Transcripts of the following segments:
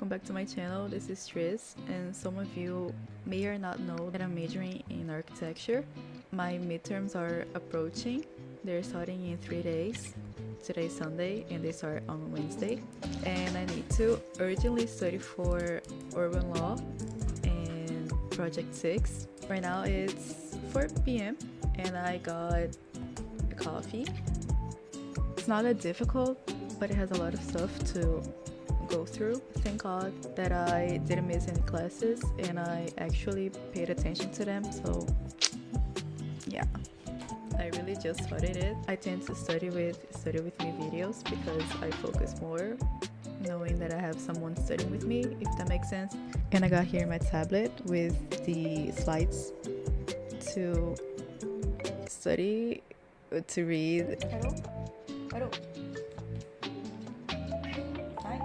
welcome back to my channel. This is Tris, and some of you may or not know that I'm majoring in architecture. My midterms are approaching. They're starting in 3 days. Today's Sunday and they start on Wednesday. And I need to urgently study for urban law and project 6. Right now it's 4 p.m. and I got a coffee. It's not that difficult, but it has a lot of stuff to go through. Thank God that I didn't miss any classes and I actually paid attention to them, so yeah, I really just started it. I tend to study with me videos because I focus more knowing that I have someone studying with me, if that makes sense. And I got here my tablet with the slides to study, to read. Hello. Hi.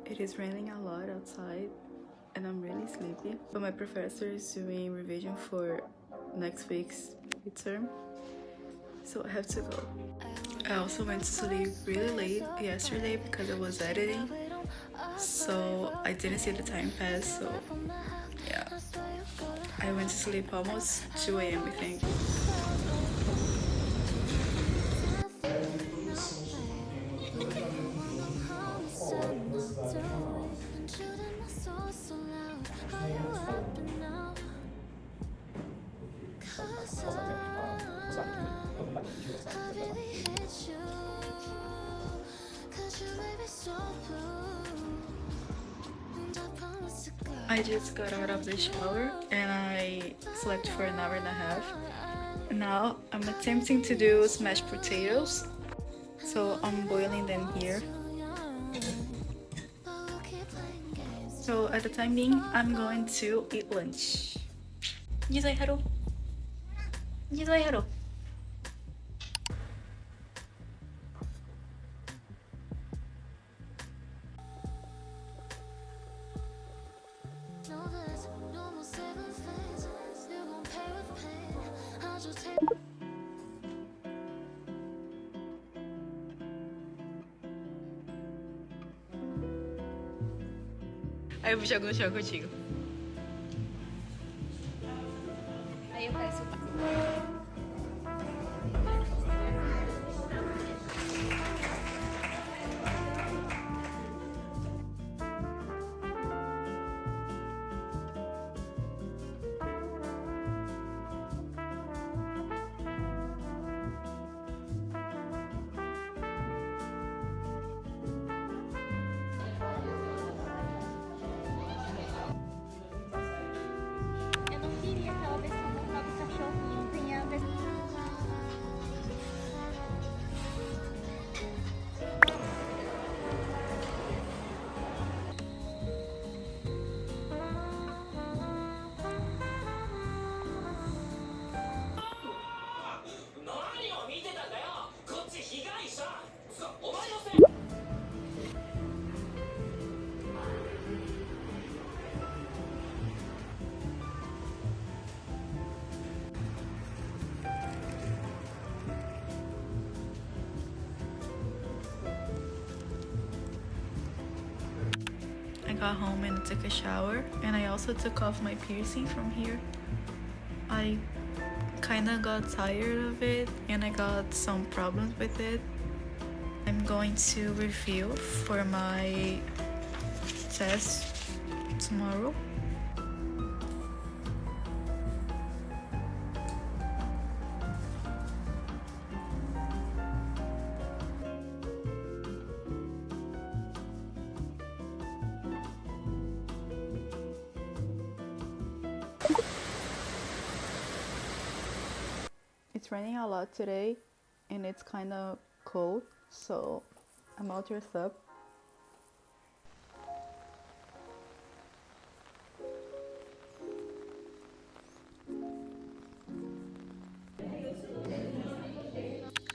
It is raining a lot outside and I'm really sleepy, but my professor is doing revision for next week's midterm, so I have to go. I also went to sleep really late yesterday because I was editing, so I didn't see the time pass, so yeah. I went to sleep almost 2 a.m. I think. I just got out of the shower and I slept for an hour and a half. Now I'm attempting to do smashed potatoes, so I'm boiling them here. So at the time being, I'm going to eat lunch. Haru. Aí eu vou jogar no chão contigo. Aí eu peço. I got home and took a shower, and I also took off my piercing from here. I kinda got tired of it and I got some problems with it. I'm going to review for my test tomorrow. It's raining a lot today and it's kind of cold, so I'm all dressed up.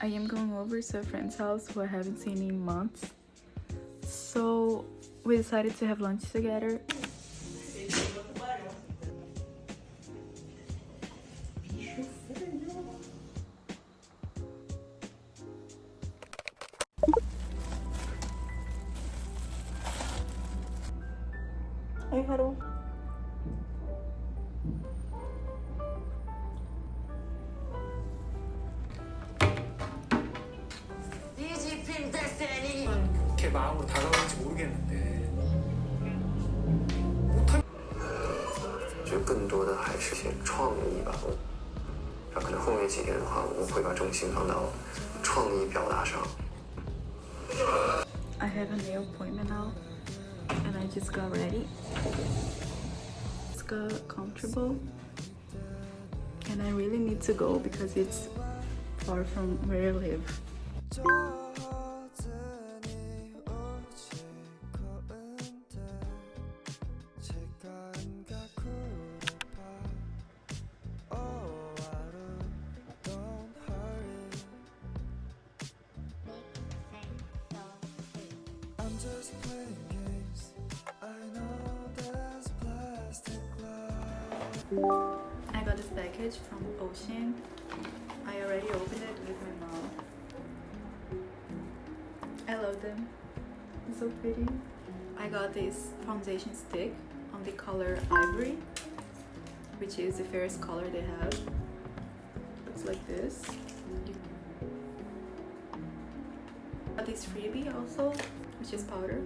I am going over to a friend's house who I haven't seen in months, so we decided to have lunch together. Oi, Haru. 이렇게 마음으로 다가오는지 모르겠는데 就更多的还是些创意吧。可能后面几天的话，我会把重心放到创意表达上。 I have a nail appointment now, and I just got ready. It's got comfortable, and I really need to go because it's far from where I live. Just playing games. I know there's plastic love. I got this package from Ocean. I already opened it with my mom. I love them. It's so pretty. I got this foundation stick on the color Ivory, which is the fairest color they have. Looks like this. Got this freebie also, which is powder.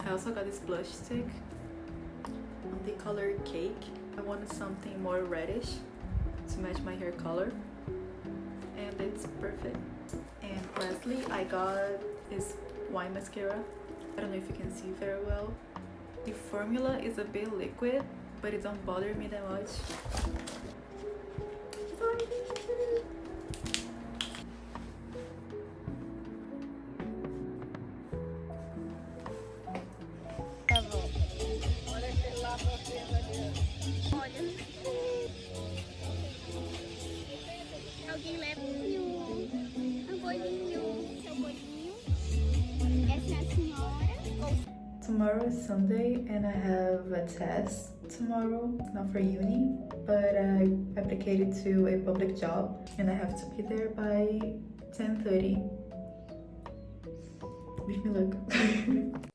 I also got this blush stick on the color Cake. I wanted something more reddish to match my hair color, and it's perfect. And lastly, I got this wine mascara. I don't know if you can see very well. The formula is a bit liquid, but it don't bother me that much. Alguém leva um bolinho, seu bolinho. Essa é a senhora. Tomorrow is Sunday and I have a test tomorrow, not for uni, but I applied to a public job and I have to be there by 10:30. Wish me luck.